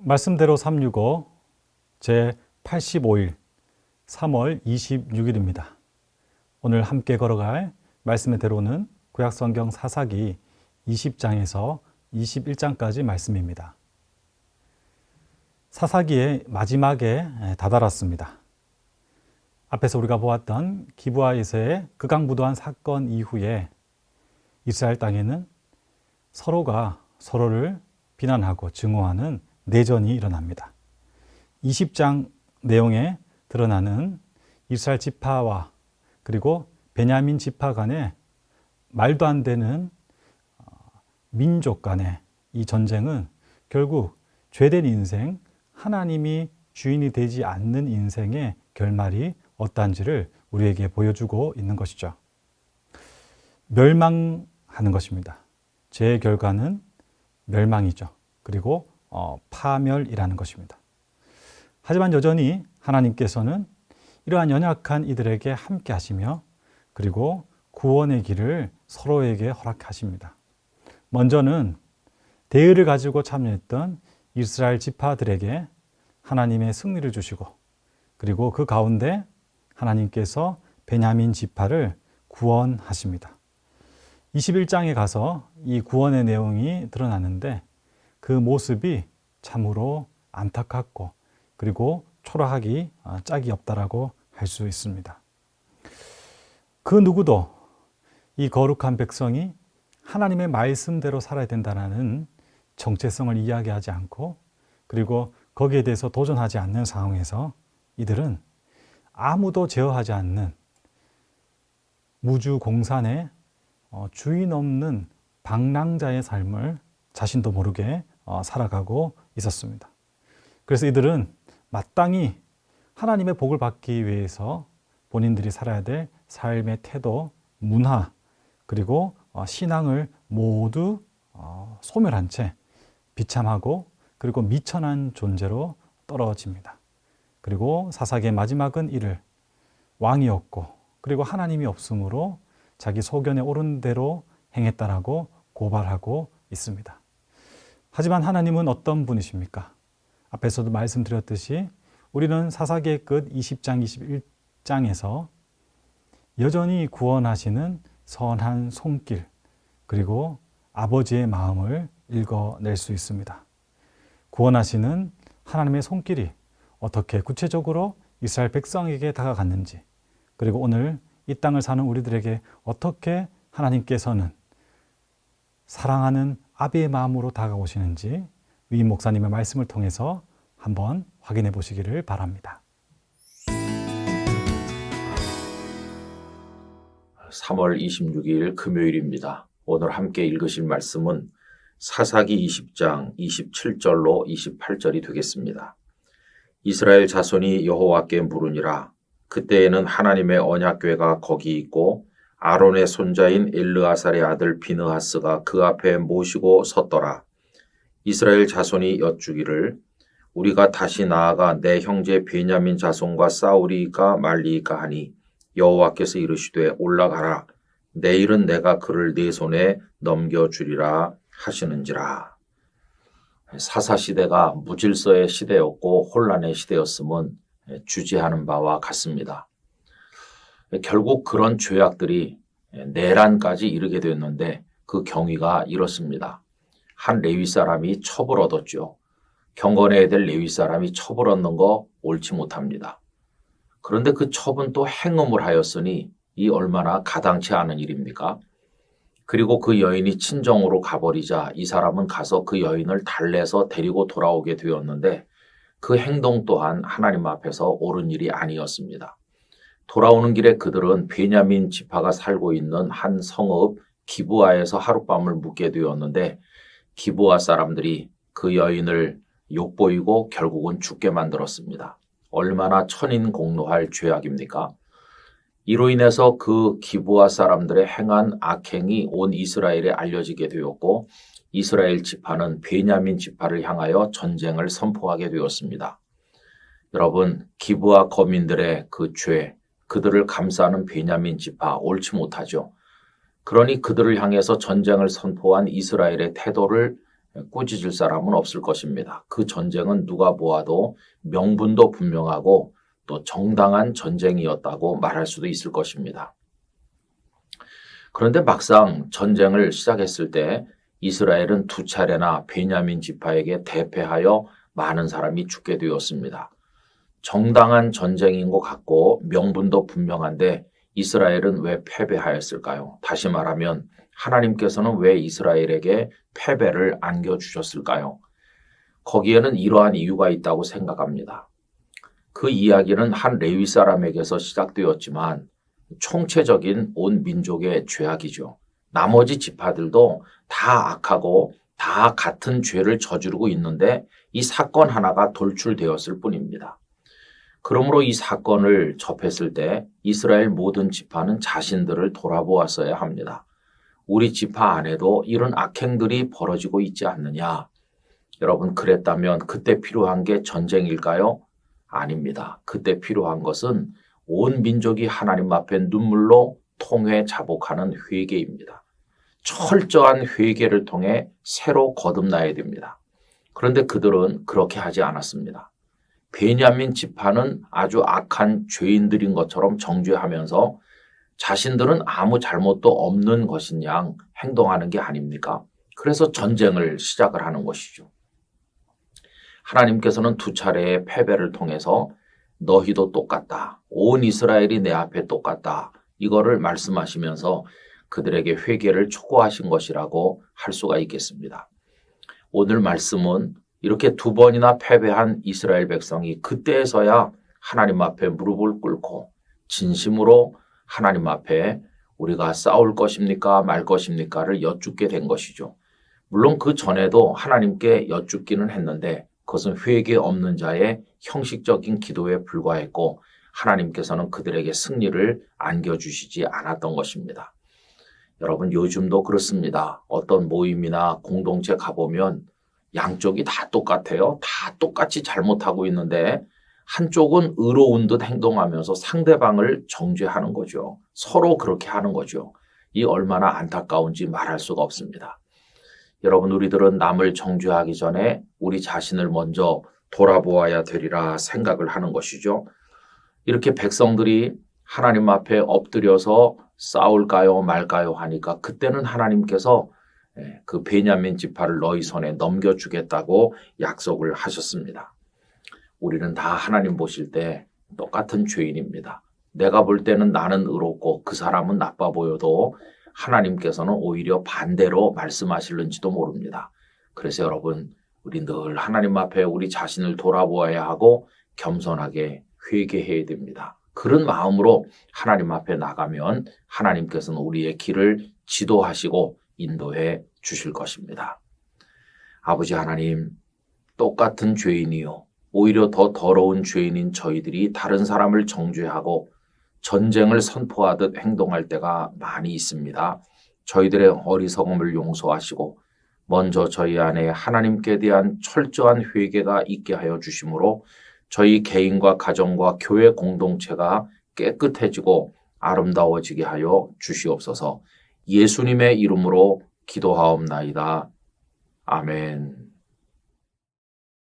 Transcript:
말씀대로 365 제85일 3월 26일입니다. 오늘 함께 걸어갈 말씀의 대로는 구약성경 사사기 20장에서 21장까지 말씀입니다. 사사기의 마지막에 다다랐습니다. 앞에서 우리가 보았던 기브아에서의 극악무도한 사건 이후에 이스라엘 땅에는 서로가 서로를 비난하고 증오하는 내전이 일어납니다. 20장 내용에 드러나는 이스라엘 지파와 그리고 베냐민 지파 간의 말도 안 되는 민족 간의 이 전쟁은 결국 죄된 인생, 하나님이 주인이 되지 않는 인생의 결말이 어떠한지를 우리에게 보여주고 있는 것이죠. 멸망하는 것입니다. 죄의 결과는 멸망이죠. 그리고 파멸이라는 것입니다. 하지만 여전히 하나님께서는 이러한 연약한 이들에게 함께 하시며 그리고 구원의 길을 서로에게 허락하십니다. 먼저는 대의를 가지고 참여했던 이스라엘 지파들에게 하나님의 승리를 주시고 그리고 그 가운데 하나님께서 베냐민 지파를 구원하십니다. 21장에 가서 이 구원의 내용이 드러나는데 그 모습이 참으로 안타깝고 그리고 초라하기 짝이 없다라고 할 수 있습니다. 그 누구도 이 거룩한 백성이 하나님의 말씀대로 살아야 된다는 정체성을 이야기하지 않고 그리고 거기에 대해서 도전하지 않는 상황에서 이들은 아무도 제어하지 않는 무주공산의 주인 없는 방랑자의 삶을 자신도 모르게 살아가고 있었습니다. 그래서 이들은 마땅히 하나님의 복을 받기 위해서 본인들이 살아야 될 삶의 태도, 문화, 그리고 신앙을 모두 소멸한 채 비참하고 그리고 미천한 존재로 떨어집니다. 그리고 사사기의 마지막은 이를 왕이 없고 그리고 하나님이 없으므로 자기 소견에 옳은 대로 행했다라고 고발하고 있습니다. 하지만 하나님은 어떤 분이십니까? 앞에서도 말씀드렸듯이 우리는 사사기의 끝 20장, 21장에서 여전히 구원하시는 선한 손길 그리고 아버지의 마음을 읽어낼 수 있습니다. 구원하시는 하나님의 손길이 어떻게 구체적으로 이스라엘 백성에게 다가갔는지 그리고 오늘 이 땅을 사는 우리들에게 어떻게 하나님께서는 사랑하는 아비의 마음으로 다가오시는지 위임 목사님의 말씀을 통해서 한번 확인해 보시기를 바랍니다. 3월 26일 금요일입니다. 오늘 함께 읽으실 말씀은 사사기 20장 27절로 28절이 되겠습니다. 이스라엘 자손이 여호와께 물으니라. 그때에는 하나님의 언약궤가 거기 있고 아론의 손자인 엘르아살의 아들 비느하스가 그 앞에 모시고 섰더라. 이스라엘 자손이 여쭈기를 우리가 다시 나아가 내 형제 베냐민 자손과 싸우리이까 말리이까 하니 여호와께서 이르시되 올라가라. 내일은 내가 그를 네 손에 넘겨주리라 하시는지라. 사사시대가 무질서의 시대였고 혼란의 시대였음은 주지하는 바와 같습니다. 결국 그런 죄악들이 내란까지 이르게 되었는데 그 경위가 이렇습니다. 한 레위 사람이 첩을 얻었죠. 경건해야 될 레위 사람이 첩을 얻는 거 옳지 못합니다. 그런데 그 첩은 또 행음을 하였으니 이 얼마나 가당치 않은 일입니까? 그리고 그 여인이 친정으로 가버리자 이 사람은 가서 그 여인을 달래서 데리고 돌아오게 되었는데 그 행동 또한 하나님 앞에서 옳은 일이 아니었습니다. 돌아오는 길에 그들은 베냐민 지파가 살고 있는 한 성읍 기브아에서 하룻밤을 묵게 되었는데 기브아 사람들이 그 여인을 욕보이고 결국은 죽게 만들었습니다. 얼마나 천인공노할 죄악입니까? 이로 인해서 그 기브아 사람들의 행한 악행이 온 이스라엘에 알려지게 되었고 이스라엘 지파는 베냐민 지파를 향하여 전쟁을 선포하게 되었습니다. 여러분, 기브아 거민들의 그 죄, 그들을 감싸는 베냐민 지파 옳지 못하죠. 그러니 그들을 향해서 전쟁을 선포한 이스라엘의 태도를 꾸짖을 사람은 없을 것입니다. 그 전쟁은 누가 보아도 명분도 분명하고 또 정당한 전쟁이었다고 말할 수도 있을 것입니다. 그런데 막상 전쟁을 시작했을 때 이스라엘은 두 차례나 베냐민 지파에게 대패하여 많은 사람이 죽게 되었습니다. 정당한 전쟁인 것 같고 명분도 분명한데 이스라엘은 왜 패배하였을까요? 다시 말하면 하나님께서는 왜 이스라엘에게 패배를 안겨주셨을까요? 거기에는 이러한 이유가 있다고 생각합니다. 그 이야기는 한 레위 사람에게서 시작되었지만 총체적인 온 민족의 죄악이죠. 나머지 지파들도 다 악하고 다 같은 죄를 저지르고 있는데 이 사건 하나가 돌출되었을 뿐입니다. 그러므로 이 사건을 접했을 때 이스라엘 모든 지파는 자신들을 돌아보았어야 합니다. 우리 지파 안에도 이런 악행들이 벌어지고 있지 않느냐? 여러분, 그랬다면 그때 필요한 게 전쟁일까요? 아닙니다. 그때 필요한 것은 온 민족이 하나님 앞에 눈물로 통회 자복하는 회개입니다. 철저한 회개를 통해 새로 거듭나야 됩니다. 그런데 그들은 그렇게 하지 않았습니다. 베냐민 지파는 아주 악한 죄인들인 것처럼 정죄하면서 자신들은 아무 잘못도 없는 것인 양 행동하는 게 아닙니까? 그래서 전쟁을 시작을 하는 것이죠. 하나님께서는 두 차례의 패배를 통해서 너희도 똑같다. 온 이스라엘이 내 앞에 똑같다. 이거를 말씀하시면서 그들에게 회개를 촉구하신 것이라고 할 수가 있겠습니다. 오늘 말씀은 이렇게 두 번이나 패배한 이스라엘 백성이 그때에서야 하나님 앞에 무릎을 꿇고 진심으로 하나님 앞에 우리가 싸울 것입니까 말 것입니까를 여쭙게 된 것이죠. 물론 그 전에도 하나님께 여쭙기는 했는데 그것은 회개 없는 자의 형식적인 기도에 불과했고 하나님께서는 그들에게 승리를 안겨주시지 않았던 것입니다. 여러분, 요즘도 그렇습니다. 어떤 모임이나 공동체 가보면 양쪽이 다 똑같아요. 다 똑같이 잘못하고 있는데 한쪽은 의로운 듯 행동하면서 상대방을 정죄하는 거죠. 서로 그렇게 하는 거죠. 이 얼마나 안타까운지 말할 수가 없습니다. 여러분, 우리들은 남을 정죄하기 전에 우리 자신을 먼저 돌아보아야 되리라 생각을 하는 것이죠. 이렇게 백성들이 하나님 앞에 엎드려서 싸울까요 말까요 하니까 그때는 하나님께서 그 베냐민 지파를 너희 손에 넘겨주겠다고 약속을 하셨습니다. 우리는 다 하나님 보실 때 똑같은 죄인입니다. 내가 볼 때는 나는 의롭고 그 사람은 나빠 보여도 하나님께서는 오히려 반대로 말씀하실는지도 모릅니다. 그래서 여러분, 우리 늘 하나님 앞에 우리 자신을 돌아보아야 하고 겸손하게 회개해야 됩니다. 그런 마음으로 하나님 앞에 나가면 하나님께서는 우리의 길을 지도하시고 인도해 주실 것입니다. 아버지 하나님, 똑같은 죄인이요, 오히려 더 더러운 죄인인 저희들이 다른 사람을 정죄하고 전쟁을 선포하듯 행동할 때가 많이 있습니다. 저희들의 어리석음을 용서하시고 먼저 저희 안에 하나님께 대한 철저한 회개가 있게 하여 주심으로 저희 개인과 가정과 교회 공동체가 깨끗해지고 아름다워지게 하여 주시옵소서. 예수님의 이름으로 기도하옵나이다. 아멘.